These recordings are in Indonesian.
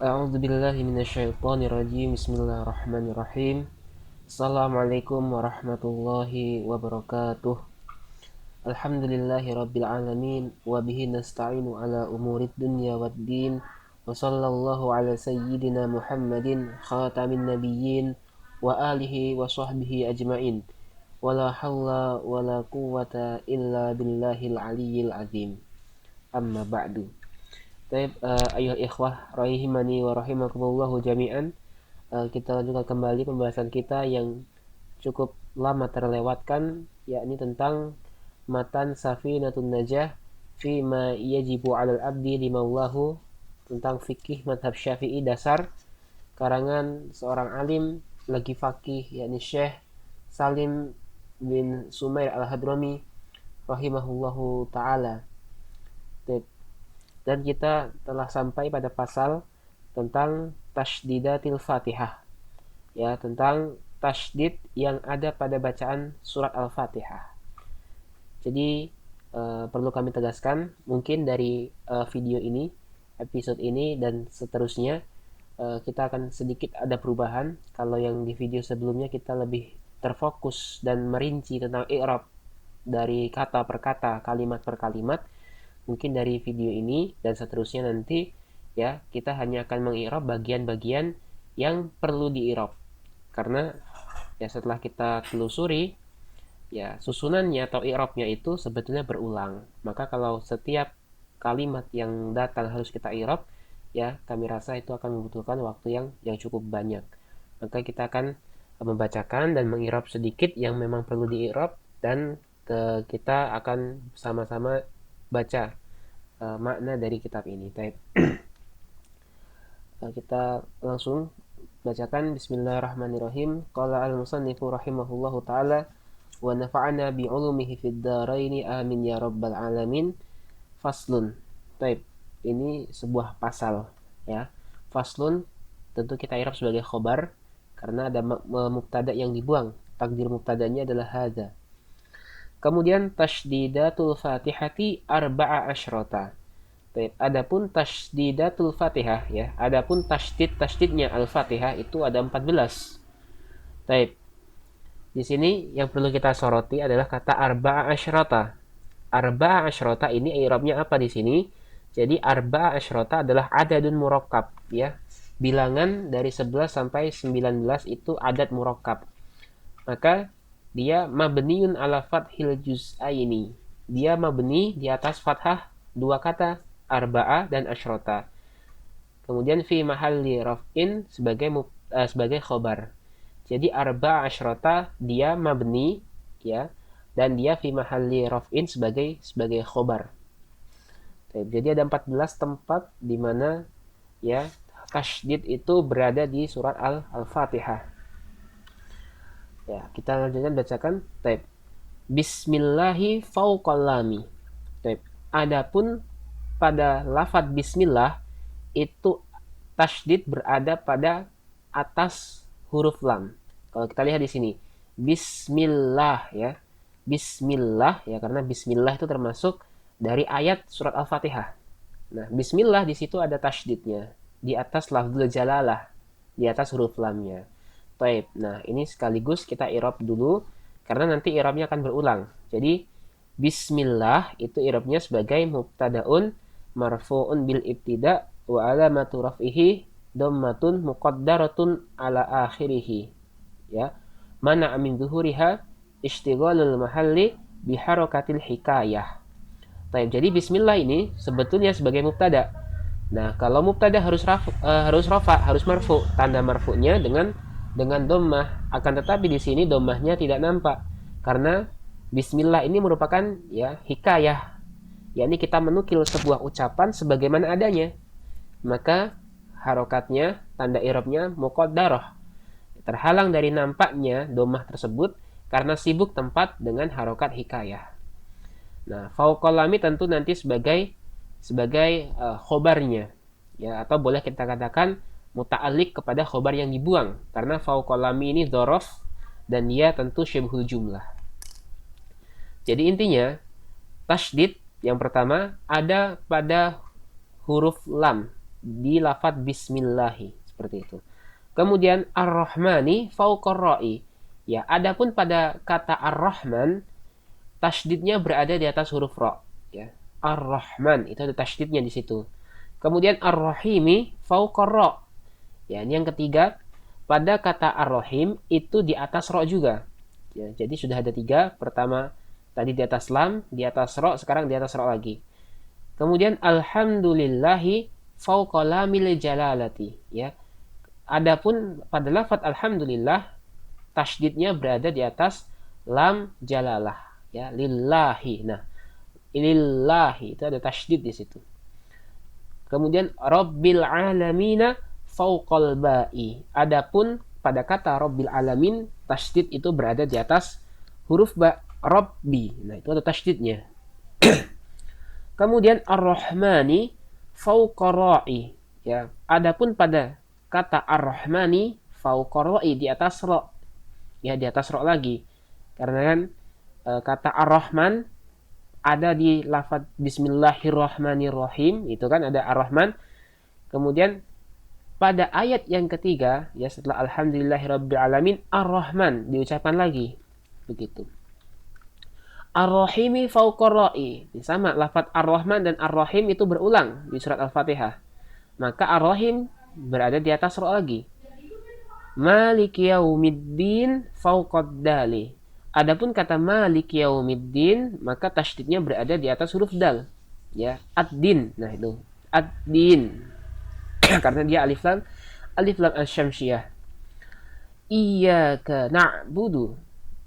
A'udzu billahi minasyaitonir rajim. Bismillahirrahmanirrahim. Assalamualaikum warahmatullahi wabarakatuh. Alhamdulillahi rabbil alamin wa bihi nasta'inu ala umurid dunya waddin. Wa sallallahu ala sayyidina Muhammadin khatamin nabiyyin wa alihi wa sahbihi ajmain. Wala hawla wala quwwata illa billahil aliyyil azim. Amma ba'du. Baik, ayuhal ikhwah rahimani wa rahimakumullahu jami'an. Kita lanjutkan kembali pembahasan kita yang cukup lama terlewatkan, yakni tentang matan Safinatun Najah fi ma yajibu 'alal abdi limaulahu, tentang fikih madhab Syafi'i dasar karangan seorang alim lagi fakih, yakni Syekh Salim bin Sumair Al-Hadrami rahimahullahu taala. Dan kita telah sampai pada pasal tentang tasdidatil Fatihah, ya, tentang tasdid yang ada pada bacaan surat Al-Fatihah. Jadi perlu kami tegaskan, mungkin dari video ini, episode ini dan seterusnya, kita akan sedikit ada perubahan. Kalau yang di video sebelumnya kita lebih terfokus dan merinci tentang i'rab dari kata per kata, kalimat per kalimat, mungkin dari video ini dan seterusnya nanti, ya, kita hanya akan mengi'rab bagian-bagian yang perlu dii'rab. Karena ya setelah kita telusuri, ya susunannya atau i'rabnya itu sebetulnya berulang. Maka kalau setiap kalimat yang datang harus kita i'rab, ya kami rasa itu akan membutuhkan waktu yang cukup banyak. Maka kita akan membacakan dan mengi'rab sedikit yang memang perlu dii'rab, dan kita akan sama-sama baca makna dari kitab ini. Kita langsung bacakan. Bismillahirrahmanirrahim. Qala al-musannifu rahimahullahu taala wa nafa'ana bi ulumihi fid dharaini amin ya rabbal alamin. Faslun. Taib. Ini sebuah pasal, ya. Faslun tentu kita i'rab sebagai khobar karena ada mubtada yang dibuang. Takdir mubtadanya adalah hadza. Kemudian tasdidatul Fatihati arba'a asyrota. Adapun tasdidatul Fatihah, ya, adapun tasdidnya Al-Fatihah itu ada 14. Taib. Di sini yang perlu kita soroti adalah kata arba'a asyrota. Arba'a asyrota ini i'rabnya apa di sini? Jadi arba'a asyrota adalah adadun murakkab, ya. Bilangan dari 11 sampai 19 itu adat murakkab. Maka dia mabniun ala fathil juz'aini. Dia mabni di atas fathah dua kata, arba'a dan asyrota. Kemudian fi mahalli raf'in sebagai khobar. Jadi arba'a asyrota dia mabni, ya, dan dia fi mahalli raf'in sebagai khobar. Jadi ada 14 tempat di mana, ya, tasydid itu berada di surat Al-Fatihah. Ya, kita lanjutkan bacakan. Taib. Bismillahi fauqal lami. Taib. Adapun pada lafaz bismillah itu tasydid berada pada atas huruf lam. Kalau kita lihat di sini, bismillah, ya. Bismillah, ya, karena bismillah itu termasuk dari ayat surat Al-Fatihah. Nah, bismillah di situ ada tasydidnya di atas lafzul jalalah, di atas huruf lamnya. Taib. Nah, ini sekaligus kita i'rab dulu karena nanti i'rabnya akan berulang. Jadi bismillah itu i'rabnya sebagai mubtadaun marfu'un bil ibtida wa alamatu raf'ihi dhammatun muqaddaratun ala akhirih. Ya. Mana min zuhuriha ishtighalul mahalli bi harakatil hikayah. Taib. Jadi bismillah ini sebetulnya sebagai mubtada. Nah, kalau mubtada harus rafa, harus marfu, tanda marfu'nya dengan dhammah, akan tetapi di sini dhammahnya tidak nampak karena bismillah ini merupakan, ya, hikayah, yakni kita menukil sebuah ucapan sebagaimana adanya. Maka harokatnya, tanda i'rabnya muqaddarah, terhalang dari nampaknya dhammah tersebut karena sibuk tempat dengan harokat hikayah. Nah, fauqal lami tentu nanti sebagai khobarnya, ya, atau boleh kita katakan muta'alliq kepada khobar yang dibuang karena fauqal lami ini dzaraf dan dia tentu syibhul jumlah. Jadi intinya tasydid yang pertama ada pada huruf lam, di lafadz bismillahi, seperti itu. Kemudian ar-rahmani fauqar ra'i. Ya, adapun pada kata ar-rahman, tasydidnya berada di atas huruf ra, ya. Ar-rahman itu ada tasydidnya di situ. Kemudian ar-rahimi fauqar ra. Ya, ini yang ketiga, pada kata ar-rahim itu di atas ra juga. Ya, jadi sudah ada tiga. Pertama tadi di atas lam, di atas ra, sekarang di atas ra lagi. Kemudian alhamdulillahi fauqa lamil jalalati, ya. Adapun pada lafaz alhamdulillah, tasydidnya berada di atas lam jalalah, ya, lillahi. Nah, lillahi itu ada tasydid di situ. Kemudian rabbil alamina fauqal ba'i. Adapun pada kata rabbil alamin, tasydid itu berada di atas huruf ba, rabbi. Nah, itu ada tasydidnya. Kemudian ar-rahmani fauqa ra'i, ya. Adapun pada kata ar-rahmani fauqa ra'i, di atas ra, ya, di atas ra lagi. Karena kan kata ar-rahman ada di lafaz bismillahirrahmanirrahim, itu kan ada ar-rahman. Kemudian pada ayat yang ketiga, ya, setelah alhamdulillahirabbil alamin, ar-rahman diucapkan lagi, begitu. Ar-rahimi fauqar ra'i, sama lafaz ar-rahman dan ar-rahim itu berulang di surat Al-Fatihah. Maka ar-rahim berada di atas ra lagi. Maliki yaumiddin fauqad dali. Adapun kata maliki yaumiddin, maka tasydidnya berada di atas huruf dal, ya, ad-din. Nah, itu ad-din. Karena dia alif lam asy-syamsiyah. Iyyaka na'budu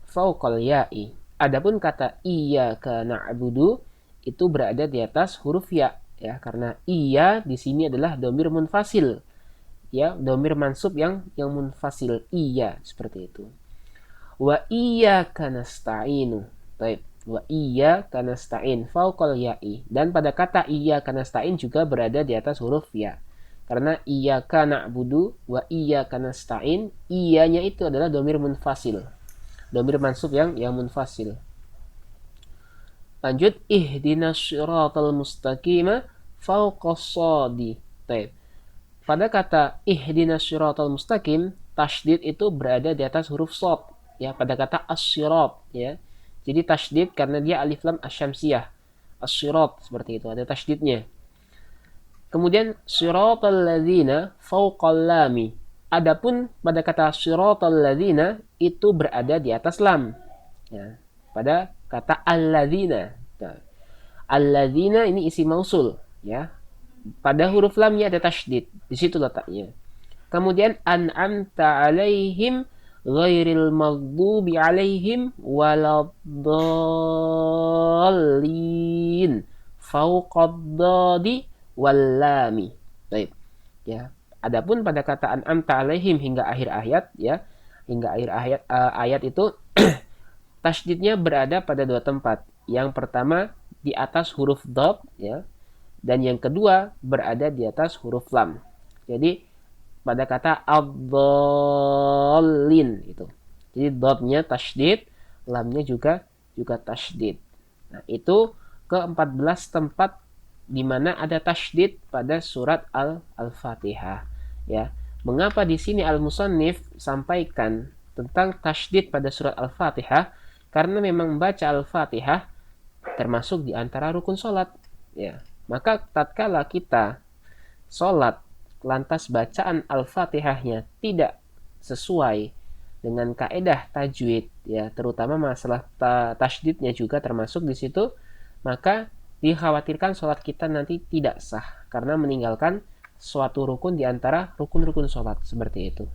fauqal ya'i. Adapun kata iyyaka na'budu itu berada di atas huruf ya, ya, karena iya di sini adalah dhamir munfasil, ya, dhamir mansub yang munfasil, iya, seperti itu. Wa iyyaka nasta'inu. Baik, wa iyyaka nasta'in fauqal ya'i. Dan pada kata iyyaka nasta'in juga berada di atas huruf ya. Karena iyyaka na'budu wa iyyaka nasta'in, iyanya itu adalah dhamir munfasil, dhamir mansub yang munfasil. Lanjut, ihdinas siratal mustaqima fauqas shadi. Baik. Pada kata ihdinas siratal mustaqim, tasydid itu berada di atas huruf shad, ya, pada kata as-sirat, ya. Jadi tasydid karena dia alif lam asy-syamsiyah. As-sirat, seperti itu, ada tasydidnya. Kemudian siratal ladzina fauqal lami. Adapun pada kata siratal ladzina itu berada di atas lam, ya, pada kata alladzina. Nah, alladzina ini isi mausul, ya. Pada huruf lamnya ada tasydid, di situ letaknya. Kemudian an'amta alaihim ghairil maghdubi alaihim waladdallin fauqad dadi wal lami. Baik, ya. Adapun pada kata an'amta alaihim hingga akhir ayat, ya, hingga akhir ayat itu tasydidnya berada pada dua tempat. Yang pertama di atas huruf dhad, ya, dan yang kedua berada di atas huruf lam. Jadi pada kata ad-dhallin itu. Jadi dhatnya tasydid, lamnya juga tasydid. Nah, itu ke-14 tempat di mana ada tasydid pada surat Al-Fatihah, ya. Mengapa di sini al-musannif sampaikan tentang tasydid pada surat Al-Fatihah? Karena memang membaca Al-Fatihah termasuk di antara rukun salat, ya. Maka tatkala kita salat lantas bacaan Al-Fatihahnya tidak sesuai dengan kaedah tajwid, ya, terutama masalah tasydidnya juga termasuk di situ, maka dikhawatirkan salat kita nanti tidak sah karena meninggalkan suatu rukun di antara rukun-rukun salat, seperti itu.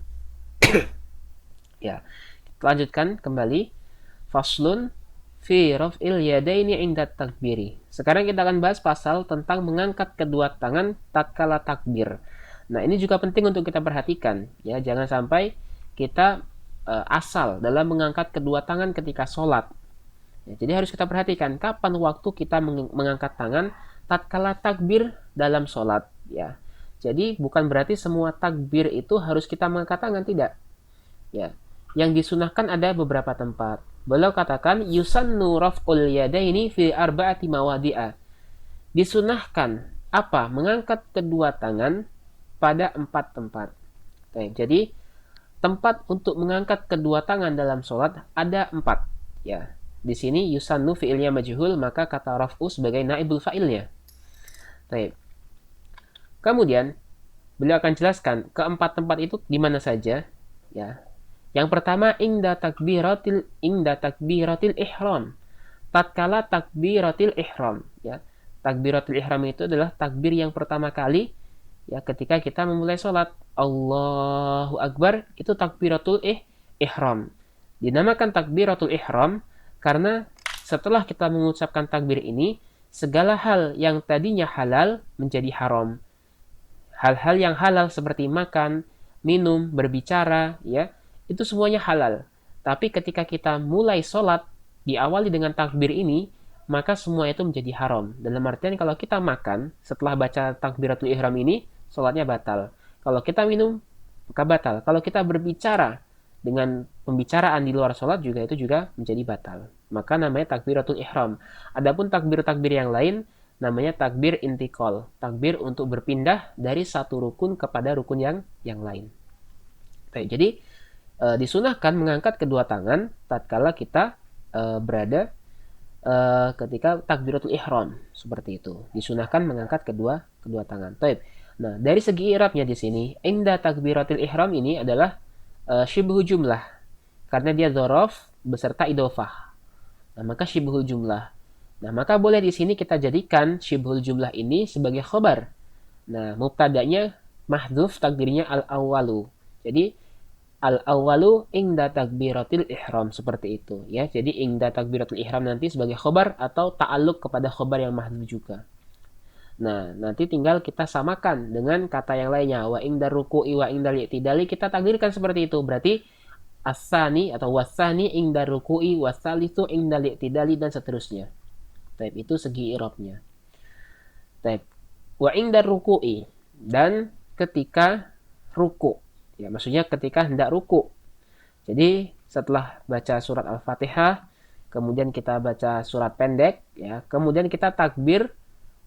Ya, kita lanjutkan kembali. Faslun fi raf'il yadaini 'inda takbiri. Sekarang kita akan bahas pasal tentang mengangkat kedua tangan tatkala takbir. Nah, ini juga penting untuk kita perhatikan, ya, jangan sampai kita asal dalam mengangkat kedua tangan ketika sholat. Ya, jadi harus kita perhatikan kapan waktu kita mengangkat tangan tatkala takbir dalam sholat, ya. Jadi bukan berarti semua takbir itu harus kita mengangkat tangan, tidak. Ya, yang disunahkan ada beberapa tempat. Beliau katakan yusannu raf'ul yadaini fi arba'ati mawadi'a. Disunahkan Apa? Mengangkat kedua tangan pada 4 tempat. Baik, jadi tempat untuk mengangkat kedua tangan dalam sholat ada 4. Ya, di sini yusannu fi'ilnya majhul, maka kata raf'u sebagai naibul fa'ilnya. Baik. Kemudian beliau akan jelaskan keempat tempat itu di mana saja. Ya. Yang pertama inda takbiratil ihram. Tatkala takbiratil ihram, ya. Takbiratul ihram itu adalah takbir yang pertama kali ya ketika kita memulai sholat. Allahu Akbar itu takbiratul ihram. Dinamakan takbiratul ihram karena setelah kita mengucapkan takbir ini, segala hal yang tadinya halal menjadi haram. Hal-hal yang halal seperti makan, minum, berbicara, ya, itu semuanya halal. Tapi ketika kita mulai sholat, diawali dengan takbir ini, maka semua itu menjadi haram. Dalam artian kalau kita makan, setelah baca takbiratul ihram ini, sholatnya batal. Kalau kita minum, maka batal. Kalau kita berbicara dengan pembicaraan di luar sholat juga itu juga menjadi batal. Maka namanya takbiratul ihram. Adapun takbir-takbir yang lain, namanya takbir intikal, takbir untuk berpindah dari satu rukun kepada rukun yang lain. Baik, jadi disunahkan mengangkat kedua tangan tatkala kita berada ketika takbiratul ihram, seperti itu. Disunahkan mengangkat kedua tangan. Baik. Nah, dari segi i'rabnya di sini, inda takbiratul ihram ini adalah syibhu jumlah karena dia dzaraf beserta idhofah. Nah, maka syibhul jumlah. Nah, maka boleh di sini kita jadikan syibhul jumlah ini sebagai khobar. Nah, mubtada'nya mahdhuf, takdirnya al-awwalu. Jadi al-awwalu inda takbiratil ihram, seperti itu ya. Jadi inda takbiratil ihram nanti sebagai khobar atau ta'alluq kepada khobar yang mahdhuf juga. Nah, nanti tinggal kita samakan dengan kata yang lainnya. Wa inda ruku'i wa inda li'tidali, kita takdirkan seperti itu. Berarti as-sani atau was-sani inda ruku'i, was-salisu inda li'tidali, dan seterusnya. Taib, itu segi i'rabnya. Taib. Wa inda ruku'i, dan ketika ruku. Ya, maksudnya ketika hendak ruku. Jadi setelah baca surat Al-Fatihah, kemudian kita baca surat pendek, ya, kemudian kita takbir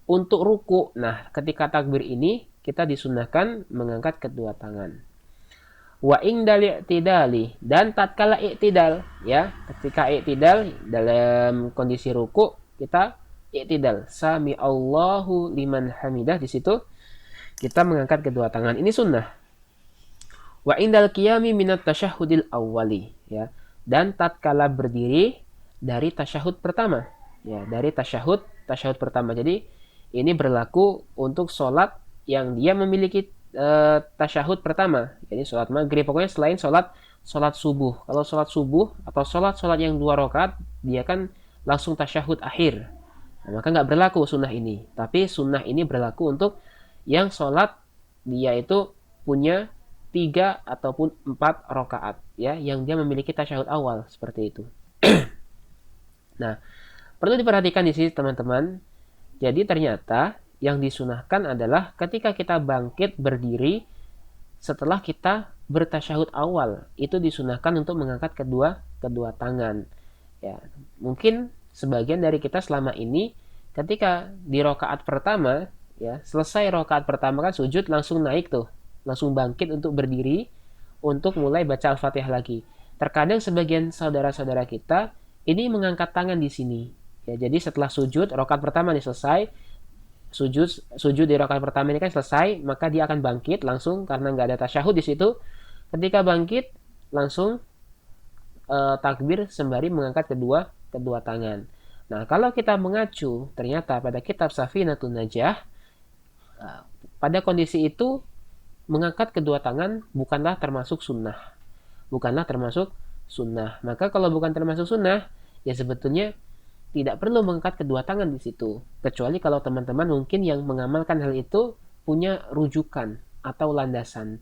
untuk ruku. Nah, ketika takbir ini kita disunahkan mengangkat kedua tangan. Wa indal i'tidali, dan tatkala i'tidal, ya, ketika i'tidal dalam kondisi ruku kita i'tidal, sami Allahu liman hamidah, di situ kita mengangkat kedua tangan. Ini sunnah. Wa indal qiyami minat tasyahhudil awwali, ya, dan tatkala berdiri dari tasyahud pertama, ya, dari tasyahud pertama. Jadi ini berlaku untuk sholat yang dia memiliki tasyahud pertama, jadi sholat maghrib, pokoknya selain sholat subuh. Kalau sholat subuh atau sholat yang 2 rakaat, dia kan langsung tasyahud akhir. Nah, maka nggak berlaku sunnah ini. Tapi sunnah ini berlaku untuk yang sholat dia itu punya 3 ataupun 4 rakaat, ya, yang dia memiliki tasyahud awal, seperti itu. Nah, perlu diperhatikan di sini teman-teman. Jadi ternyata yang disunahkan adalah ketika kita bangkit berdiri setelah kita bertasyahud awal, itu disunahkan untuk mengangkat kedua tangan. Ya, mungkin sebagian dari kita selama ini ketika di rakaat pertama, ya, selesai rakaat pertama kan sujud langsung naik tuh, langsung bangkit untuk berdiri untuk mulai baca Al-Fatihah lagi. Terkadang sebagian saudara-saudara kita ini mengangkat tangan di sini. Ya, jadi setelah sujud rakaat pertama ini selesai, sujud di rakaat pertama ini kan selesai, maka dia akan bangkit langsung karena nggak ada tasyahud di situ. Ketika bangkit langsung takbir sembari mengangkat kedua tangan. Nah, kalau kita mengacu ternyata pada kitab Safinatun Najah, pada kondisi itu mengangkat kedua tangan bukanlah termasuk sunnah. Maka kalau bukan termasuk sunnah, ya sebetulnya tidak perlu mengangkat kedua tangan di situ. Kecuali kalau teman-teman mungkin yang mengamalkan hal itu punya rujukan atau landasan.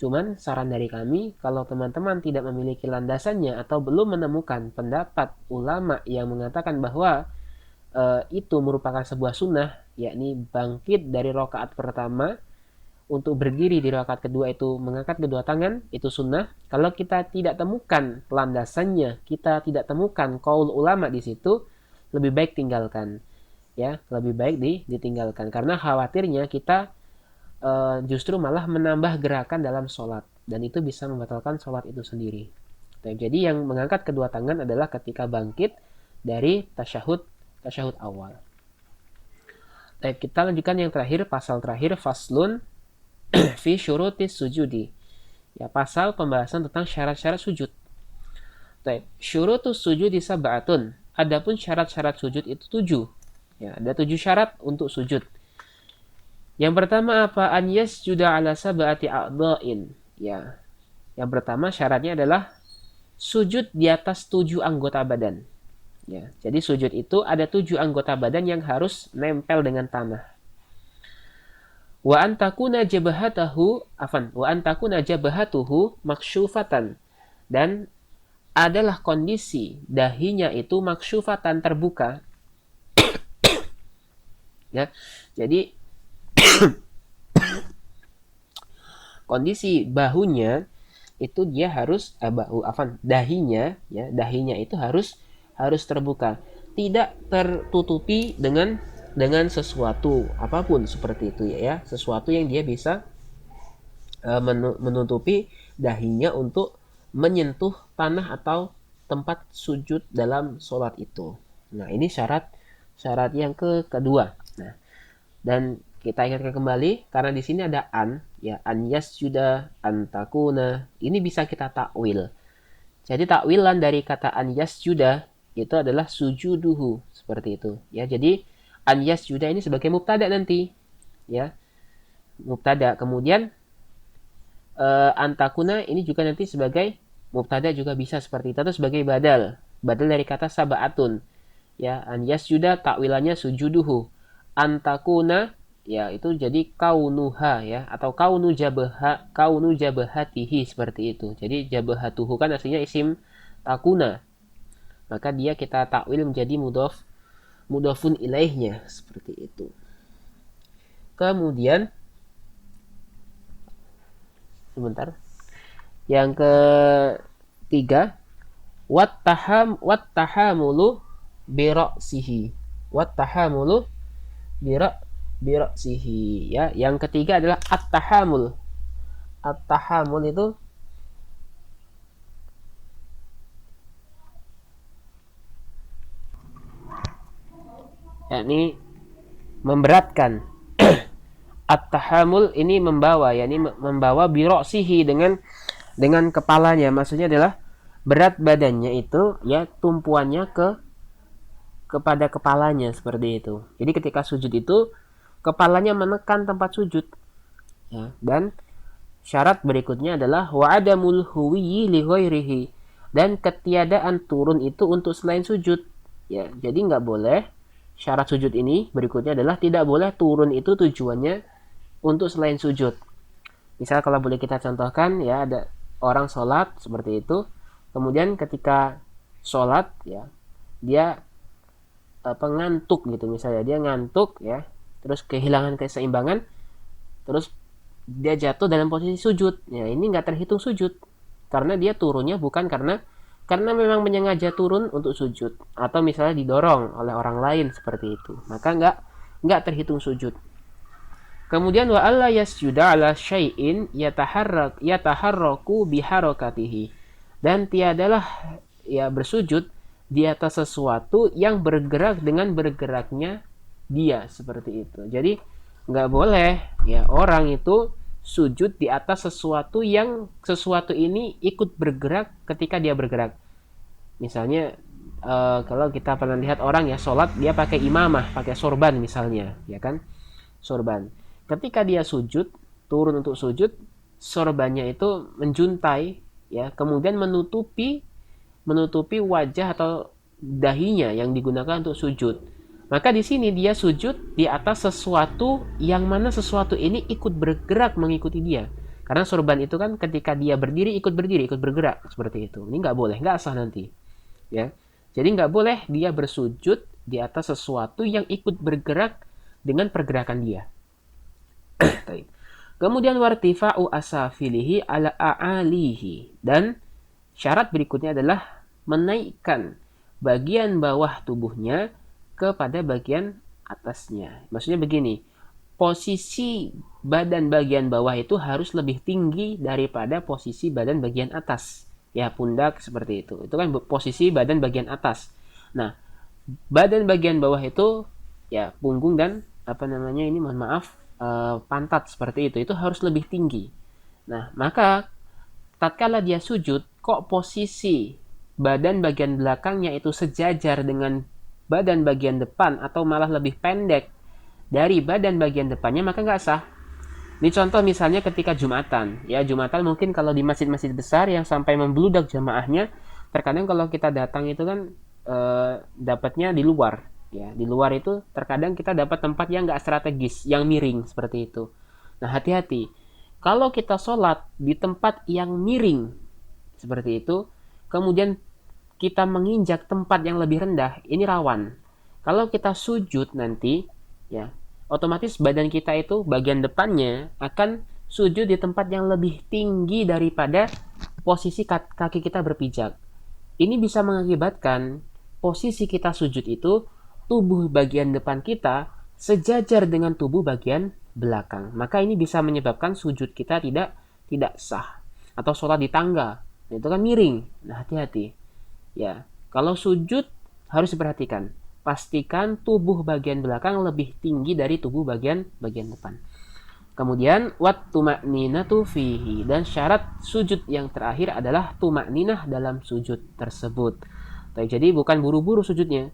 Cuman saran dari kami, kalau teman-teman tidak memiliki landasannya atau belum menemukan pendapat ulama yang mengatakan bahwa itu merupakan sebuah sunnah, yakni bangkit dari rakaat pertama untuk berdiri di rakaat kedua itu mengangkat kedua tangan, itu sunnah. Kalau kita tidak temukan landasannya, kita tidak temukan qaul ulama di situ, lebih baik tinggalkan. ya lebih baik ditinggalkan karena khawatirnya kita justru malah menambah gerakan dalam sholat dan itu bisa membatalkan sholat itu sendiri. Jadi yang mengangkat kedua tangan adalah ketika bangkit dari tasyahud awal. Kita lanjutkan yang terakhir, pasal terakhir, faslun fi syurutis sujudi. Ya, pasal pembahasan tentang syarat-syarat sujud. Syurutus sujudi sab'atun. Adapun syarat-syarat sujud itu 7. Ya, ada 7 syarat untuk sujud. Yang pertama apa? An yasjuda ala sab'ati a'dha'in. Ya. Yang pertama syaratnya adalah sujud di atas 7 anggota badan. Ya, jadi sujud itu ada 7 anggota badan yang harus nempel dengan tanah. Wa antakuna jabahatuhu maksyufatan, dan adalah kondisi dahinya itu maksyufatan, terbuka. Ya, jadi kondisi bahunya itu dia harus dahinya itu harus terbuka, tidak tertutupi dengan sesuatu apapun seperti itu ya, sesuatu yang dia bisa menutupi dahinya untuk menyentuh tanah atau tempat sujud dalam sholat itu. Nah, ini syarat yang kedua. Nah, dan kita ingatkan kembali karena di sini ada an yasjuda, an takuna. Ini bisa kita takwil. Jadi takwilan dari kata an yasjuda itu adalah sujuduhu, seperti itu. Ya, jadi an yasjuda ini sebagai mubtada nanti. Ya. Mubtada. Kemudian an takuna ini juga nanti sebagai mubtada juga bisa seperti itu, atau sebagai badal dari kata sab'atun. Ya, an yasjuda takwilannya sujuduhu. An takuna ya itu jadi kaunuha ya, atau kaunu jabahatihi, seperti itu. Jadi jabahatuhu kan aslinya isim takuna, maka dia kita takwil menjadi mudhafun ilaihnya, seperti itu. Kemudian sebentar, yang ketiga, wattahamulu bira'sihi, wattahamulu bira'sihi ya. Yang ketiga adalah at-tahamul. At-tahamul itu yakni memberatkan. At-tahamul ini membawa, yakni membawa bira'sihi dengan kepalanya. Maksudnya adalah berat badannya itu ya, tumpuannya kepada kepalanya, seperti itu. Jadi ketika sujud itu kepalanya menekan tempat sujud. Ya, dan syarat berikutnya adalah wa adamul huwiyyi li ghairihi, dan ketiadaan turun itu untuk selain sujud. Ya, jadi nggak boleh, syarat sujud ini berikutnya adalah tidak boleh turun itu tujuannya untuk selain sujud. Misal kalau boleh kita contohkan ya, ada orang sholat seperti itu, kemudian ketika sholat ya dia ngantuk gitu, misalnya dia ngantuk ya, terus kehilangan keseimbangan, terus dia jatuh dalam posisi sujud. Ya, ini nggak terhitung sujud karena dia turunnya bukan karena memang menyengaja turun untuk sujud, atau misalnya didorong oleh orang lain seperti itu, maka nggak terhitung sujud. Kemudian wa alla yasjuda ala syai'in yataharraku biharakatihi, dan tiadalah ya bersujud di atas sesuatu yang bergerak dengan bergeraknya dia, seperti itu. Jadi nggak boleh ya orang itu sujud di atas sesuatu yang sesuatu ini ikut bergerak ketika dia bergerak. Misalnya kalau kita pernah lihat orang ya sholat, dia pakai imamah, pakai sorban misalnya, ya kan, sorban. Ketika dia sujud, turun untuk sujud, sorbannya itu menjuntai ya, kemudian menutupi wajah atau dahinya yang digunakan untuk sujud. Maka di sini dia sujud di atas sesuatu yang mana sesuatu ini ikut bergerak mengikuti dia. Karena sorban itu kan ketika dia berdiri, ikut bergerak seperti itu. Ini nggak boleh, nggak sah nanti. Ya, jadi nggak boleh dia bersujud di atas sesuatu yang ikut bergerak dengan pergerakan dia. Kemudian wartifa'u asafilihi ala a'alihi, dan syarat berikutnya adalah menaikkan bagian bawah tubuhnya kepada bagian atasnya. Maksudnya begini, posisi badan bagian bawah itu harus lebih tinggi daripada posisi badan bagian atas. Ya, pundak seperti itu. Itu kan posisi badan bagian atas. Nah, badan bagian bawah itu ya punggung dan apa namanya ini, mohon maaf, pantat seperti itu harus lebih tinggi. Nah, maka tatkala dia sujud, kok posisi badan bagian belakangnya itu sejajar dengan badan bagian depan atau malah lebih pendek dari badan bagian depannya, maka nggak sah. Ini contoh misalnya ketika Jumatan. Ya, Jumatan mungkin kalau di masjid-masjid besar yang sampai membludak jamaahnya, terkadang kalau kita datang itu kan dapatnya di luar. Ya, di luar itu terkadang kita dapat tempat yang nggak strategis, yang miring seperti itu. Nah, hati-hati. Kalau kita sholat di tempat yang miring seperti itu, kemudian kita menginjak tempat yang lebih rendah, ini rawan. Kalau kita sujud nanti, ya, otomatis badan kita itu bagian depannya akan sujud di tempat yang lebih tinggi daripada posisi kaki kita berpijak. Ini bisa mengakibatkan posisi kita sujud itu tubuh bagian depan kita sejajar dengan tubuh bagian belakang. Maka ini bisa menyebabkan sujud kita tidak sah atau sholat di tangga. Nah, itu kan miring. Nah, hati-hati. Ya, kalau sujud harus diperhatikan. Pastikan tubuh bagian belakang lebih tinggi dari tubuh bagian depan. Kemudian wat tuma'ninatu fihi, dan syarat sujud yang terakhir adalah tuma'ninah dalam sujud tersebut. Jadi bukan buru-buru sujudnya,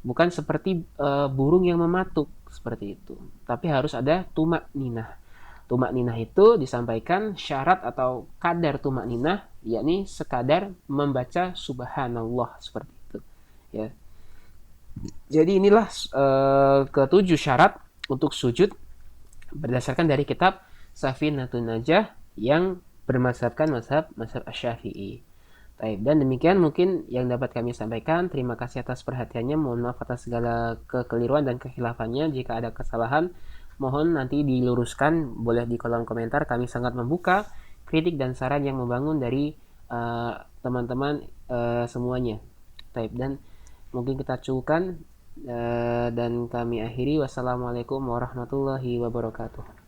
bukan seperti burung yang mematuk seperti itu, tapi harus ada tuma'ninah. Tuma'ninah itu disampaikan syarat atau kadar tuma'ninah, yakni sekadar membaca subhanallah seperti itu. Ya. Jadi inilah ketujuh syarat untuk sujud berdasarkan dari kitab Safinatun Najah yang bermazhabkan mazhab Asy-Syafi'i. Baik, dan demikian mungkin yang dapat kami sampaikan. Terima kasih atas perhatiannya. Mohon maaf atas segala kekeliruan dan kehilafannya. Jika ada kesalahan, mohon nanti diluruskan. Boleh di kolom komentar. Kami sangat membuka kritik dan saran yang membangun dari teman-teman semuanya. Baik, dan mungkin kita cukupkan dan kami akhiri. Wassalamualaikum warahmatullahi wabarakatuh.